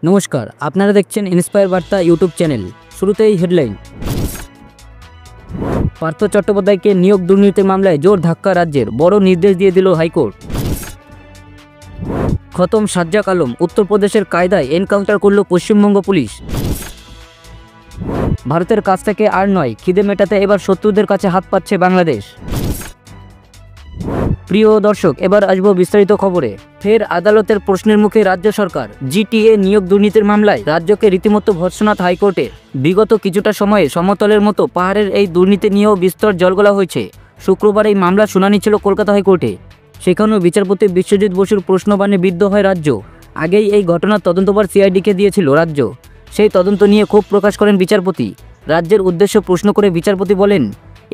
নমস্কার, আপনারা দেখছেন ইন্সপায়ার বার্তা ইউটিউব চ্যানেল। শুরুতেই হেডলাইন। পার্থ চট্টোপাধ্যায়কে নিয়োগ দুর্নীতি মামলায় জোর ধাক্কা রাজ্যের, বড় নির্দেশ দিয়ে দিল হাইকোর্ট। খতম সাজ্জাক আলম, উত্তরপ্রদেশের কায়দায় এনকাউন্টার করল পশ্চিমবঙ্গ পুলিশ। ভারতের কাছ থেকে আর নয়, খিদে মেটাতে এবার শত্রুদের কাছে হাত পাচ্ছে বাংলাদেশ। প্রিয় দর্শক, এবার আসবো বিস্তারিত খবরে। ফের আদালতের প্রশ্নের মুখে রাজ্য সরকার। জিটিএ নিয়োগ দুর্নীতির মামলায় রাজ্যকে রীতিমতো ভর্ৎসনাথ হাইকোর্টে। বিগত কিছুটা সময়ে সমতলের মতো পাহাড়ের এই দুর্নীতি নিয়েও বিস্তর জলগোলা হয়েছে। শুক্রবার এই মামলার শুনানি ছিল কলকাতা হাইকোর্টে। সেখানেও বিচারপতি বিশ্বজিৎ বসুর প্রশ্নবাণে বিদ্ধ হয় রাজ্য। আগেই এই ঘটনার তদন্তভার সিআইডিকে দিয়েছিল রাজ্য। সেই তদন্ত নিয়ে ক্ষোভ প্রকাশ করেন বিচারপতি। রাজ্যের উদ্দেশ্যে প্রশ্ন করে বিচারপতি বলেন,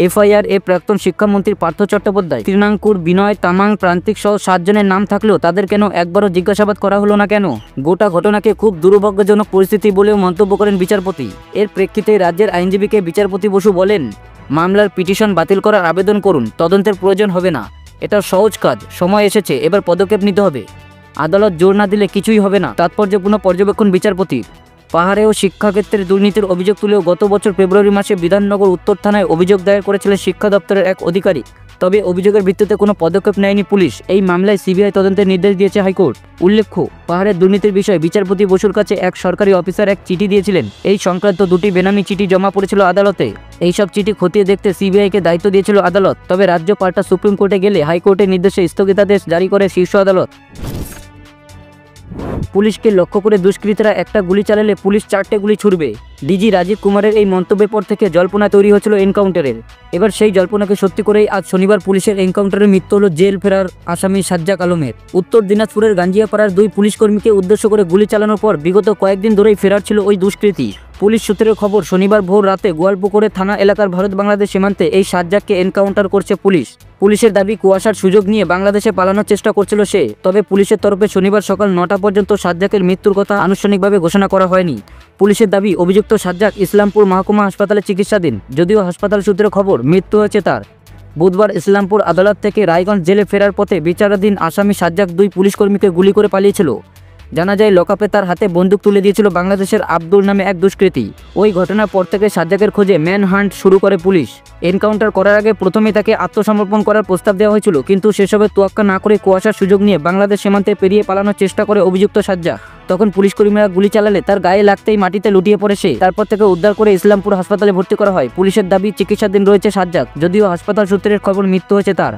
এফআইআর এ প্রাক্তন শিক্ষামন্ত্রী পার্থ চট্টোপাধ্যায়, তৃণাঙ্কুর, বিনয়, তামাং, প্রান্তিক সহ 7 জনের নাম থাকলেও তাদের কেন একবারও জিজ্ঞাসাবাদ করা হলো না কেন? গোটা ঘটনাকে খুব দুর্ভাগ্যজনক পরিস্থিতি বলেও মন্তব্য করেন বিচারপতি। এর প্রেক্ষিতে রাজ্যের আইনজীবীকে বিচারপতি বসু বলেন, মামলার পিটিশন বাতিল করার আবেদন করুন, তদন্তের প্রয়োজন হবে না। এটা সহজ কাজ, সময় এসেছে, এবার পদক্ষেপ নিতে হবে। আদালত জোর না দিলে কিছুই হবে না, তাৎপর্যপূর্ণ পর্যবেক্ষণ বিচারপতি। পাহাড়ে ও শিক্ষাক্ষেত্রে দুর্নীতির অভিযোগ তুলেও গত বছর ফেব্রুয়ারি মাসে বিধাননগর উত্তর থানায় অভিযোগ দায়ের করেছিলেন শিক্ষা দপ্তরের এক আধিকারিক। তবে অভিযোগের ভিত্তিতে কোনো পদক্ষেপ নেয়নি পুলিশ। এই মামলায় সিবিআই তদন্তের নির্দেশ দিয়েছে হাইকোর্ট। উল্লেখ্য, পাহাড়ের দুর্নীতির বিষয়ে বিচারপতি বসুর কাছে এক সরকারি অফিসার এক চিঠি দিয়েছিলেন। এই সংক্রান্ত 2টি বেনামি চিঠি জমা পড়েছিল আদালতে। এইসব চিঠি খতিয়ে দেখতে সিবিআইকে দায়িত্ব দিয়েছিল আদালত। তবে রাজ্য পাল্টা সুপ্রিম কোর্টে গেলে হাইকোর্টের নির্দেশে স্থগিতাদেশ জারি করে শীর্ষ আদালত। পুলিশকে লক্ষ্য করে দুষ্কৃতীরা একটা গুলি চালালে পুলিশ 4টে গুলি ছুড়বে। ডিজি রাজীব কুমারের এই মন্তব্যের পর থেকে জল্পনা তৈরি হয়েছিল এনকাউন্টারের। এবার সেই জল্পনাকে সত্যি করেই আজ শনিবার পুলিশের এনকাউন্টারে মৃত্যু হল জেল ফেরার আসামি সাজ্জাক আলমের। উত্তর দিনাজপুরের গাঞ্জিয়াপাড়ার 2 পুলিশ কর্মীকে উদ্দেশ্য করে গুলি চালানোর পর বিগত কয়েকদিন ধরেই ফেরার ছিল ওই দুষ্কৃতী। পুলিশ সূত্রের খবর, শনিবার ভোর রাতে গোয়ালপুকুরে থানা এলাকার ভারত বাংলাদেশ সীমান্তে এই সাজ্জাককে এনকাউন্টার করছে পুলিশ। পুলিশের দাবি, কুয়াশার সুযোগ নিয়ে বাংলাদেশে পালানোর চেষ্টা করছিল সে। তবে পুলিশের তরফে শনিবার সকাল 9টা পর্যন্ত সাজ্জাকের মৃত্যুর কথা আনুষ্ঠানিকভাবে ঘোষণা করা হয়নি। পুলিশের দাবি, অভিযুক্ত সাজ্জাক ইসলামপুর মহকুমা হাসপাতালে চিকিৎসাধীন। যদিও হাসপাতাল সূত্রে খবর, মৃত্যু হয়েছে তার। বুধবার ইসলামপুর আদালত থেকে রায়গঞ্জ জেলে ফেরার পথে বিচারাধীন আসামি সাজ্জাক 2 পুলিশ কর্মীকে গুলি করে পালিয়েছিল। জানা যায়, লকআপে তার হাতে বন্দুক তুলে দিয়েছিল বাংলাদেশের আব্দুল নামে এক দুষ্কৃতী। ওই ঘটনার পর থেকে সাজ্জাকের খোঁজে ম্যান হান্ট শুরু করে পুলিশ। এনকাউন্টার করার আগে প্রথমে তাকে আত্মসমর্পণ করার প্রস্তাব দেওয়া হয়েছিল, কিন্তু সেসবের তোয়াক্কা না করে কুয়াশার সুযোগ নিয়ে বাংলাদেশ সীমান্তে পেরিয়ে পালানোর চেষ্টা করে অভিযুক্ত সাজ্জাক। তখন পুলিশ কর্মীরা গুলি চালালে তার গায়ে লাগতেই মাটিতে লুটিয়ে পড়ে সে। তারপর থেকে উদ্ধার করে ইসলামপুর হাসপাতালে ভর্তি করা হয়। পুলিশের দাবি, চিকিৎসাধীন রয়েছে সাজ্জাক, যদিও হাসপাতাল সূত্রের খবর মৃত্যু হয়েছে তার।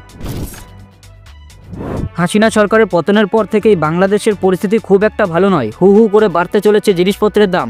হাসিনা সরকারের পতনের পর থেকেই বাংলাদেশের পরিস্থিতি খুব একটা ভালো নয়। হু হু করে বাড়তে চলেছে জিনিসপত্রের দাম,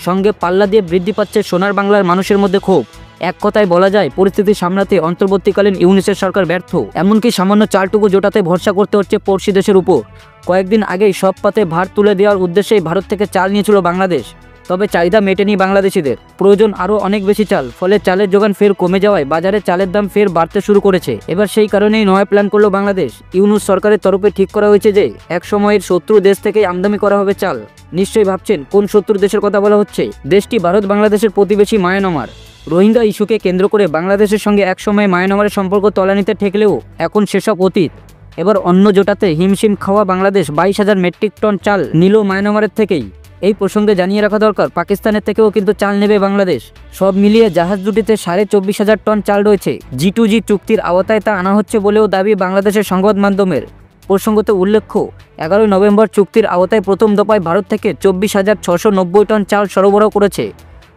সঙ্গে পাল্লা দিয়ে বৃদ্ধি পাচ্ছে সোনার বাংলার মানুষের মধ্যে ক্ষোভ। এক কথায় বলা যায়, পরিস্থিতি সামলাতে অন্তর্বর্তীকালীন ইউনিসের সরকার ব্যর্থ। এমনকি সামান্য চালটুকু জোটাতে ভরসা করতে হচ্ছে পড়শি দেশের উপর। কয়েকদিন আগেই সব পাতে ভার তুলে দেওয়ার উদ্দেশ্যেই ভারত থেকে চাল নিয়েছিল বাংলাদেশ। তবে চাহিদা মেটেনি বাংলাদেশিদের, প্রয়োজন আরও অনেক বেশি চাল। ফলে চালের যোগান ফের কমে যাওয়ায় বাজারে চালের দাম ফের বাড়তে শুরু করেছে। এবার সেই কারণেই নয়া প্ল্যান করলো বাংলাদেশ। ইউনুস সরকারের তরফে ঠিক করা হয়েছে যে এক সময়ের শত্রু দেশ থেকেই আমদানি করা হবে চাল। নিশ্চয়ই ভাবছেন কোন শত্রু দেশের কথা বলা হচ্ছে। দেশটি ভারত বাংলাদেশের প্রতিবেশী মায়ানমার। রোহিঙ্গা ইস্যুকে কেন্দ্র করে বাংলাদেশের সঙ্গে একসময় মায়ানমারের সম্পর্ক তলানিতে ঠেকলেও এখন সেসব অতীত। এবার অন্য জোটাতে হিমশিম খাওয়া বাংলাদেশ 22,000 মেট্রিক টন চাল নিল মায়ানমারের থেকেই। এই প্রসঙ্গে জানিয়ে রাখা দরকার, পাকিস্তানের থেকেও কিন্তু চাল নেবে বাংলাদেশ। সব মিলিয়ে জাহাজ দুটিতে 24,500 টন চাল রয়েছে। G2G চুক্তির আওতায় তা আনা হচ্ছে বলেও দাবি বাংলাদেশের সংবাদ মাধ্যমের। প্রসঙ্গত উল্লেখ্য, 11 নভেম্বর চুক্তির আওতায় প্রথম দফায় ভারত থেকে 24,690 টন চাল সরবরাহ করেছে।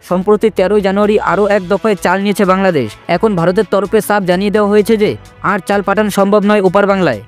সম্প্রতি 13 জানুয়ারি আরও এক দফায় চাল নিয়েছে বাংলাদেশ। এখন ভারতের তরফে সাফ জানিয়ে দেওয়া হয়েছে যে আর চাল পাঠানো সম্ভব নয় ওপার বাংলায়।